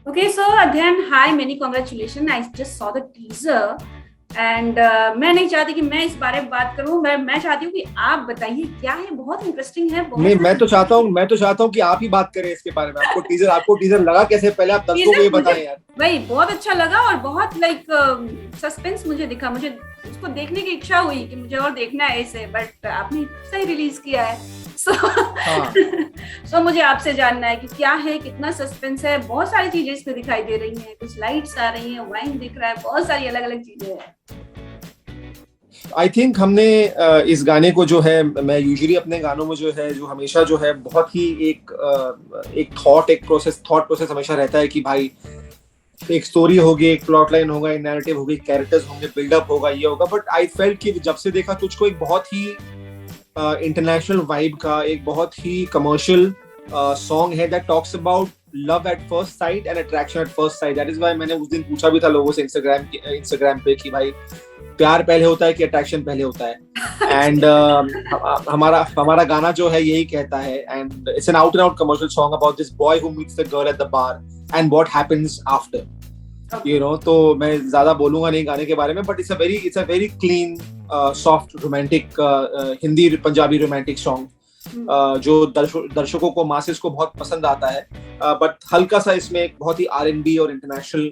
Okay, so again, hi, many congratulations. I just saw the teaser and मैं नहीं चाहती कि मैं इस बारे में बात करूं. मैं चाहती हूँ कि आप बताइए क्या है. बहुत इंटरेस्टिंग है. नहीं, बहुत मैं तो चाहता हूँ कि आप ही बात करें इसके बारे में. आपको टीजर लगा कैसे? पहले आप दर्शकों को टीजर ये मुझे बताएं यार. भाई बहुत अच्छा लगा और बहुत लाइक सस्पेंस मुझे दिखा. मुझे उसको देखने की इच्छा हुई कि मुझे और देखना है इसे, बट आपने सही रिलीज किया है. सो हाँ. सो मुझे आपसे जानना है कि क्या है, कितना सस्पेंस है. बहुत सारी चीजें इसमें दिखाई दे रही हैं. कुछ लाइट्स आ रही हैं, वाइन दिख रहा है, बहुत सारी अलग अलग चीजें हैं. आई थिंक हमने इस गाने को जो है, मैं यूजुअली अपने गानों में जो है, जो हमेशा जो है बहुत ही एक थॉट प्रोसेस हमेशा रहता है कि भाई एक स्टोरी होगी, एक प्लॉट लाइन होगा, एक नैरेटिव होगी, कैरेक्टर्स होंगे, बिल्डअप होगा, ये होगा. बट आई फेल्ट कि जब से देखा तुझको, एक बहुत ही इंटरनेशनल वाइब का, एक बहुत ही कमर्शियल सॉन्ग है that talks about love at first sight and attraction at first sight. That is why मैंने उस दिन पूछा भी था लोगों से इंस्टाग्राम पे कि भाई प्यार पहले होता है कि अट्रैक्शन पहले होता है. एंड हमारा गाना जो है यही कहता है. And it's an out and out commercial song about this boy who meets the girl at the bar and what happens after. तो मैं ज्यादा बोलूंगा नहीं गाने के बारे में, but it's a very clean soft romantic Hindi Punjabi romantic song जो दर्शकों को, मासेस को बहुत पसंद आता है. बट हल्का सा इसमें एक बहुत ही R&B और इंटरनेशनल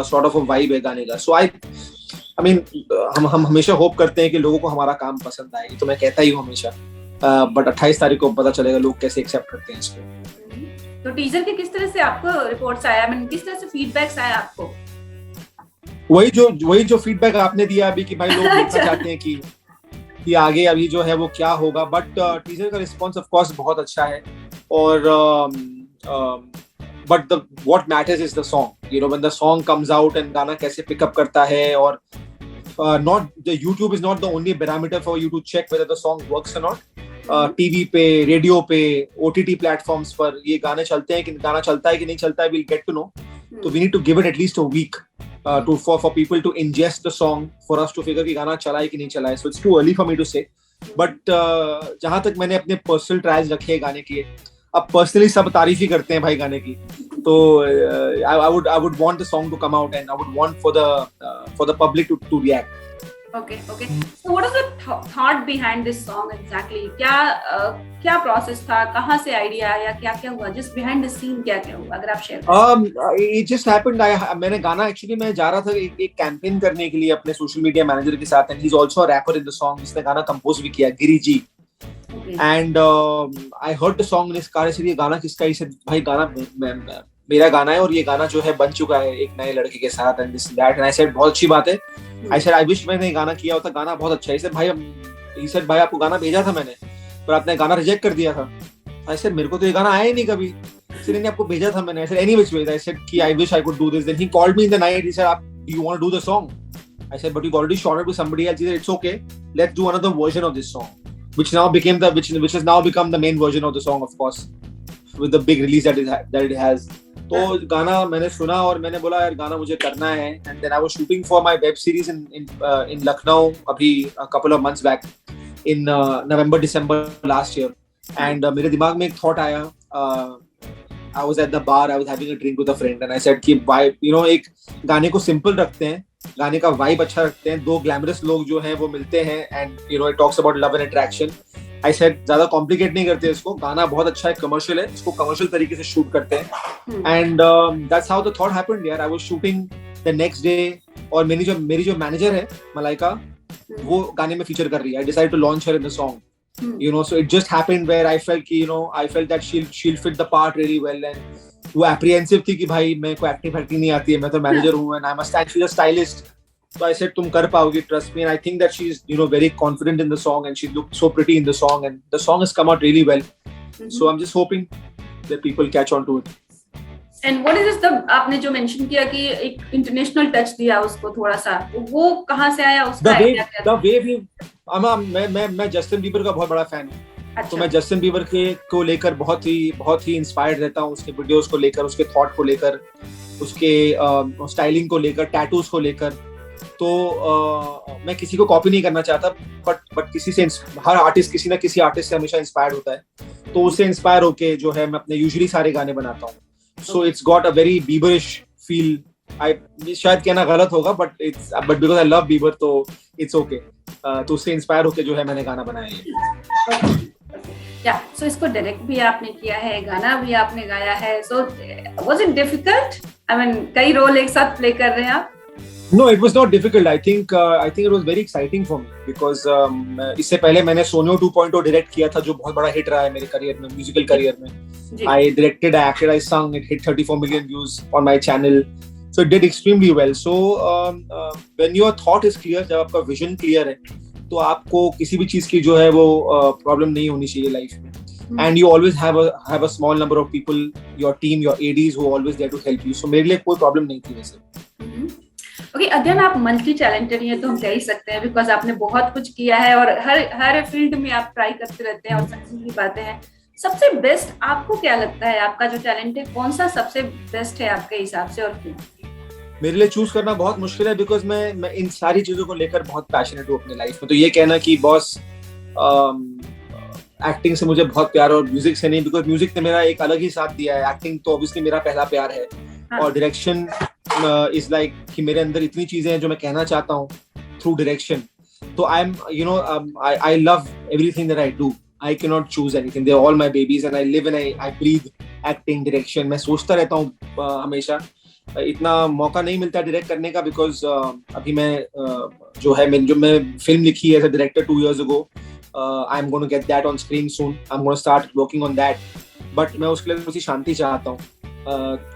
सॉर्ट ऑफ वाइब है गाने का. सो आई मीन हम हमेशा होप करते हैं कि लोगों को हमारा काम पसंद आए. तो मैं कहता ही हूँ हमेशा. बट 28 तारीख को पता चलेगा लोग कैसे एक्सेप्ट करते हैं इसको. तो टीजर के किस तरह से आपको रिपोर्ट्स आया, किस तरह से फीडबैक्स आया आपको? वही जो फीडबैक आपने दिया अभी कि भाई लोग देखना चाहते हैं कि आगे अभी जो है वो क्या होगा. बट टीजर का रिस्पांस ऑफ कोर्स बहुत अच्छा है. और but the what matters is the song. When the song comes out and गाना कैसे पिकअप करता है. और not the YouTube is not the only parameter for you to check whether the song works or not. TV पे, radio पे, OTT platforms पर ये गाने चलते हैं कि गाना चलता है कि नहीं चलता है, we'll get to know. So we need to give it at least a week for people to ingest the song, for us to figure कि गाना चला है कि नहीं चला है. So it's too early for me to say. But जहां तक मैंने अपने पर्सनल ट्रायल्स रखे हैं गाने की, अब पर्सनली सब तारीफ ही करते हैं भाई गाने की. तो I would want the song to come out and I would want for the public to react. Okay. So what is the thought behind this song exactly? क्या प्रोसेस था, कहाँ से आइडिया आया, क्या हुआ, just behind the scene क्या हुआ, अगर आप शेयर करें. It just happened. मैंने गाना एक्चुअली मैं जा रहा था एक कैंपेन करने के लिए अपने सोशल मीडिया मैनेजर के साथ. And he is also a rapper in the song. जिसने गाना कंपोज भी किया, Giri ji. And I heard the song in इस कार से, ये गाना किसका है? भाई गाना मेरा गाना है और ये गाना जो है बन चुका है एक नए लड़के के साथ. And this that. And I said बहुत अच्छी बात है. आई सेड आई विश मैंने गाना किया होता, गाना बहुत अच्छा है. ही सेड भाई आपको गाना भेजा था मैंने, पर आपने गाना रिजेक्ट कर दिया था. आई सेड मेरे को तो ये गाना आया ही नहीं कभी. फिर आपको भेजा था मैंने. I said anyways I said कि I wish I could do this. Then he called me in the night. He said आप do you want to do the song? I said but you already shot it to somebody else. He said it's okay, let's do another version of this song, which has now become the main version of the song, of course, with the big release that it has. तो गाना मैंने सुना और मैंने बोला यार गाना मुझे करना है. And then I was shooting for my web series in Lucknow अभी a couple of months back in November December last year. And मेरे दिमाग में एक thought आया. I was at the bar, I was having a drink with a friend and I said कि भाई एक गाने को सिंपल रखते हैं, गाने का वाइब अच्छा रखते हैं, दो ग्लैमरस लोग जो हैं वो मिलते हैं and it talks about love and attraction. I said ज्यादा कॉम्प्लिकेट नहीं करते इसको. गाना बहुत अच्छा है, कमर्शियल है, इसको कमर्शियल तरीके से शूट करते हैं. And that's how the thought happened यार. I was shooting the next day और मेरी जो मैनेजर है मलाइका, वो गाने में फीचर कर रही है. I decided to launch her in the song. So it just happened where I felt that she'll fit the part really well. And वो apprehensive थी कि भाई मैं को एक्टिंग नहीं आती है, मैं तो मैनेजर हूँ and I'm a stylist. So I said तुम कर पाओगी, trust me. And I think that she's very confident in the song and she looked so pretty in the song and the song has come out really well. So I'm just hoping that people catch on to it. And what is this आपने जो mention किया कि एक international touch दिया उसको थोड़ा सा, वो कहाँ से आया उसका आइडिया क्या था? The way मैं जस्टिन बीबर का बहुत बड़ा फैन हूँ. अच्छा. तो मैं जस्टिन बीबर को लेकर बहुत ही इंस्पायर्ड रहता हूँ. उसके वीडियोस को लेकर, उसके थॉट को लेकर, उसके स्टाइलिंग को लेकर, टैटूज को लेकर. तो मैं किसी को कॉपी नहीं करना चाहता, बट किसी से, हर आर्टिस्ट किसी ना किसी आर्टिस्ट से हमेशा इंस्पायर्ड होता है. तो उससे इंस्पायर होके जो है मैं अपने यूजुअली सारे गाने बनाता हूँ. So it's got a very Bieberish feel. शायद कहना गलत होगा, but because I love Bieber, तो it's okay. तो उससे इंस्पायर होके जो है मैंने गाना बनाया है. Yeah, so इसको डायरेक्ट भी आपने किया है, गाना भी आपने गाया है. So was it difficult? I mean, कई रोल एक साथ प्ले कर रहे हैं आप? No, it was not difficult. I think it was very exciting for me because इससे पहले मैंने सोनियो 2.0 डायरेक्ट किया था, जो बहुत बड़ा हिट रहा है मेरे करियर में, म्यूजिकल करियर में. I directed, I acted, I sung. It hit 34 million views on my channel. So it did extremely well. So when your thought is clear, जब आपका vision clear है, तो आपको किसी भी चीज की जो है वो प्रॉब्लम नहीं होनी चाहिए लाइफ में. And you always have a small number of people, your team, your ADs who are always there to help you. So मेरे लिए कोई प्रॉब्लम नहीं थी वैसे. Okay, अगेन आप मल्टी टैलेंटेड हैं तो हम कह ही सकते हैं, बिकॉज आपने बहुत कुछ किया है और हर फील्ड में आप ट्राई करते रहते हैं और सक्सेस भी पाते हैं. सबसे बेस्ट आपको क्या लगता है, आपका जो टैलेंट है कौन सा सबसे बेस्ट है आपके हिसाब से और क्यों? मेरे लिए चूज करना बहुत मुश्किल है, बिकॉज मैं इन सारी चीजों को लेकर बहुत पैशनेट हूँ अपने लाइफ में. तो ये कहना कि बॉस एक्टिंग से मुझे बहुत प्यार और म्यूजिक से नहीं, बिकॉज म्यूजिक ने मेरा एक अलग ही साथ दिया है. एक्टिंग तो ऑब्वियसली मेरा पहला प्यार है. और डायरेक्शन इज लाइक कि मेरे अंदर इतनी चीजें हैं जो मैं कहना चाहता हूँ थ्रू डायरेक्शन. तो I am I love everything that I do. I cannot choose anything. They're all my babies and I live and I breathe acting, direction. मैं सोचता रहता हूँ हमेशा. इतना मौका नहीं मिलता डायरेक्ट करने का, बिकॉज अभी मैं जो मैं फिल्म लिखी है as a director 2 years ago. I am going to get that on screen soon. I'm going to start working on that. But मैं उसके लिए थोड़ी शांति चाहता हूँ.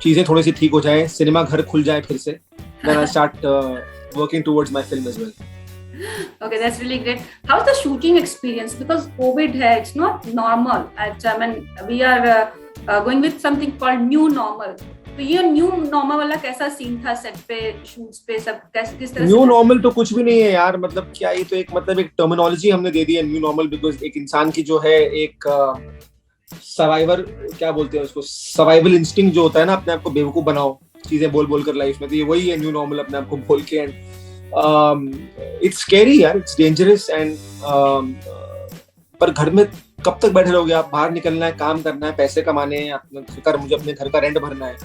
चीजें थोड़ी सी ठीक हो जाए, सिनेमा घर खुल जाए फिर से. Then I start working towards my film as well. Okay, that's really great. How's the shooting experience? Because COVID है, it's not normal. I mean, we are going with something called new normal. तो ये new normal वाला कैसा scene था set पे, shoots पे, सब किस तरह? न्यू नॉर्मल तो कुछ भी नहीं है यार. मतलब क्या, ये तो एक टर्मिनोलॉजी हमने दे दी है न्यू नॉर्मल, बिकॉज एक इंसान की जो है एक सर्वाइवर, क्या बोलते हैं उसको, सर्वाइवल इंस्टिंक्ट जो होता है ना, अपने आप को बेवकूफ बनाओ चीजें बोल कर लाइफ में. तो ये वही है न्यू नॉर्मल, अपने आप को बोल के. एंड it's scary यार, it's dangerous and पर घर में कब तक बैठे रहोगे आप? बाहर निकलना है, काम करना है, पैसे कमाने हैं, मुझे अपने घर का रेंट भरना है.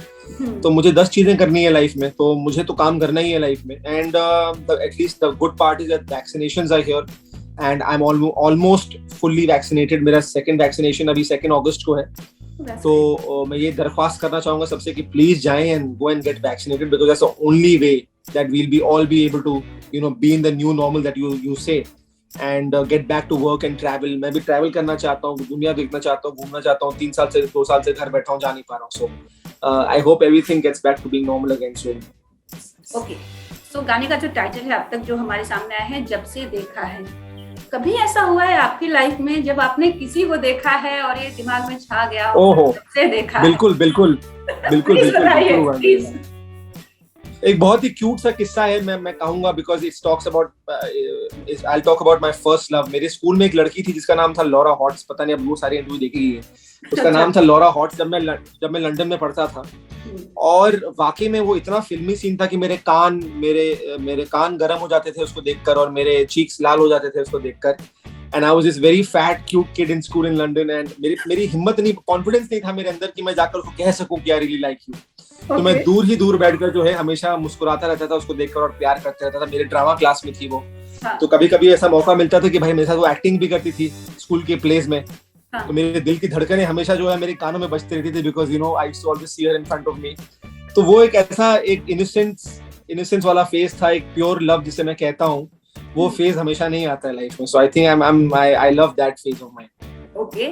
तो मुझे 10 चीजें करनी है लाइफ में, तो मुझे तो काम करना ही है लाइफ में. And at least the good part is that vaccinations are here and I am almost fully vaccinated. मेरा सेकंड वैक्सीनेशन अभी 2 अगस्त को है. तो मैं ये दरख्वास्त करना चाहूंगा सबसे कि प्लीज जाएं and go and get vaccinated, because that's the only way that we'll all be able to be in the new normal that you say and get back to work and travel. मैं भी travel करना चाहता हूँ, दुनिया देखना चाहता हूँ, घूमना चाहता हूँ. 2 साल से घर बैठा हूँ, जा नहीं पा रहा हूँ. So I hope everything gets back to being normal again soon. Okay, so गाने का जो टाइटल है अब तक जो हमारे सामने आया है, जब से देखा है, कभी ऐसा हुआ है आपकी लाइफ में जब आपने किसी को देखा है और ये दिमाग में छा गया हो, जब से देखा? बिल्कुल. एक बहुत ही क्यूट सा किस्सा है, मैं कहूंगा, because it talks about I talk about my first love. मेरे स्कूल में एक लड़की थी जिसका नाम था लॉरा हॉट्स. पता नहीं अब वो सारी इंटरव्यू देखी है. उसका नाम था लॉरा हॉट्स. जब मैं लंदन में पढ़ता था, और वाकई में वो इतना फिल्मी सीन था कि मेरे कान गर्म हो जाते थे उसको देखकर, और मेरे चीक्स लाल हो जाते थे उसको देखकर. And I was this very fat cute kid in school in London, and मेरी हिम्मत नहीं, कॉन्फिडेंस नहीं था मेरे अंदर कि मैं जाकर उसको कह सकूं कि I really like you. तो मैं दूर बैठकर जो है हमेशा मुस्कुराता रहता था उसको देखकर और प्यार करता रहता था. मेरे ड्रामा क्लास में थी वो. तो कभी ऐसा मौका मिलता था कि भाई मेरे साथ वो एक्टिंग भी करती थी स्कूल के प्लेस में. तो मेरे दिल की धड़कनें हमेशा जो है मेरे कानों में बजती रहती थी, because I used to always see her in front of me. तो वो एक ऐसा एक इनोसेंस वाला फेज था, एक प्योर लव जिसे मैं कहता हूँ. वो फेज हमेशा नहीं आता है लाइफ में. So I think I love that phase of mine. Okay,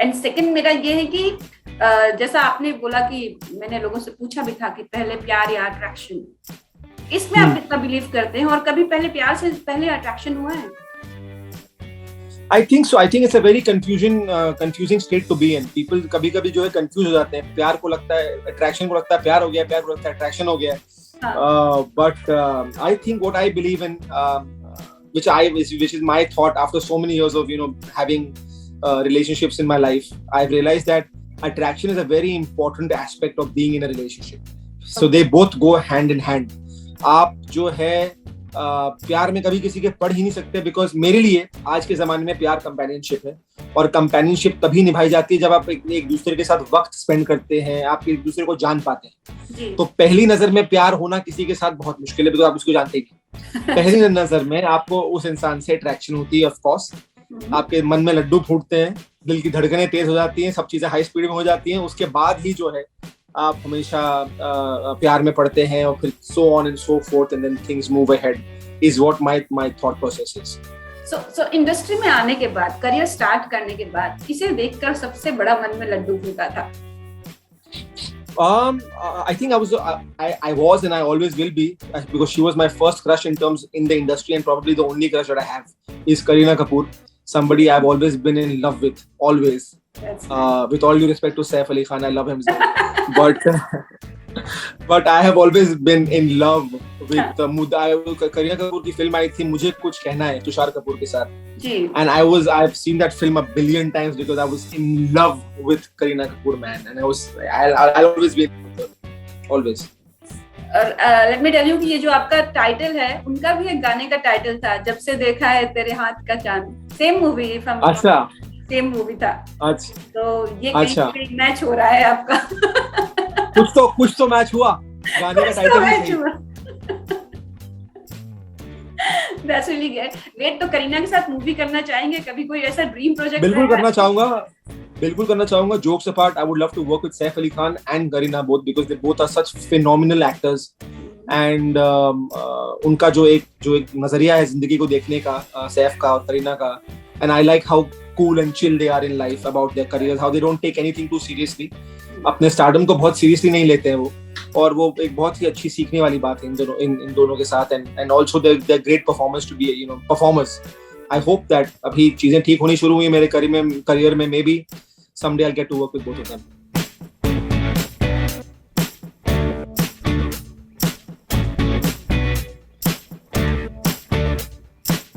and second मेरा ये है कि जैसा आपने बोला कि मैंने लोगों से पूछा भी था कि पहले प्यार या अट्रैक्शन, इसमें आप कितना बिलीव करते हैं, और कभी पहले प्यार से पहले अट्रैक्शन हुआ है? I think so. I think it's a very confusing state to be in. People कभी जो है कंफ्यूज हो जाते हैं. प्यार को लगता है अट्रैक्शन को लगता है प्यार हो गया, प्यार को लगता है अट्रैक्शन हो गया. But I think what I believe in, which is my thought after so many years of having relationships in my life, I've realized that attraction is a very important aspect of being in a relationship. So they both go hand in hand. आप जो है प्यार में कभी किसी के पढ़ ही नहीं सकते, बिकॉज मेरे लिए आज के जमाने में प्यार कंपेनियनशिप है, और कंपेनियनशिप तभी निभाई जाती है जब आप एक दूसरे के साथ वक्त स्पेंड करते हैं, आप एक दूसरे को जान पाते हैं। तो पहली नजर में प्यार होना किसी के साथ बहुत मुश्किल है, बिकॉज आप उसको जानते ही पहली नजर में आपको उस इंसान से अट्रैक्शन होती है। ऑफ कोर्स आपके मन में लड्डू फूटते हैं, दिल की धड़कनें तेज हो जाती हैं, सब चीजें हाई स्पीड में हो जाती हैं, उसके बाद ही जो है आप हमेशा प्यार में पड़ते हैं, और फिर so on and so forth and then things move ahead is what my thought process is. So industry में आने के बाद, करियर स्टार्ट करने के बाद, किसे देखकर सबसे बड़ा मन में लड्डू फूटा था? I think I was and I always will be, because she was my first crush in the industry, and probably the only crush that I have is Kareena Kapoor. Somebody I've always been in love with, always. With all due respect to Saif Ali Khan, I love him, but I have always been in love with Kareena Kapoor की film आई थी मुझे कुछ कहना है, तुषार कपूर के साथ, and I've seen that film a billion times because I was in love with Kareena Kapoor, man, and I'll always be always. और let me tell you कि ये जो आपका टाइटल है, उनका भी एक गाने का टाइटल था, जब से देखा है तेरे हाथ का चांद, सेम मूवी फ्रॉम, अच्छा, सेम मूवी था। अच्छा, तो ये कहीं मैच हो रहा है आपका? कुछ तो मैच हुआ, गाने का टाइटल ही हुआ। That's really great। तो करीना के साथ मूवी करना चाहेंगे कभी? कोई ऐसा ड्रीम प्रोजेक्ट? बिल्कुल करना चाहूंगा। Jokes apart, I would love to work with Saif Ali Khan and Kareena both, because they both are such phenomenal actors, and उनका जो एक नजरिया है जिंदगी को देखने का, सैफ का और करीना का, and I like how cool and chill they are in life about their careers, how they don't take anything too seriously, अपने स्टारडम को बहुत सीरियसली नहीं लेते हैं वो, और वो एक बहुत ही अच्छी सीखने वाली बात है इन दोनों के साथ, and also they're great performers to be, performers. I hope that अभी चीजें ठीक होनी शुरू हुई मेरे करियर में, maybe someday I'll get to work with both of them.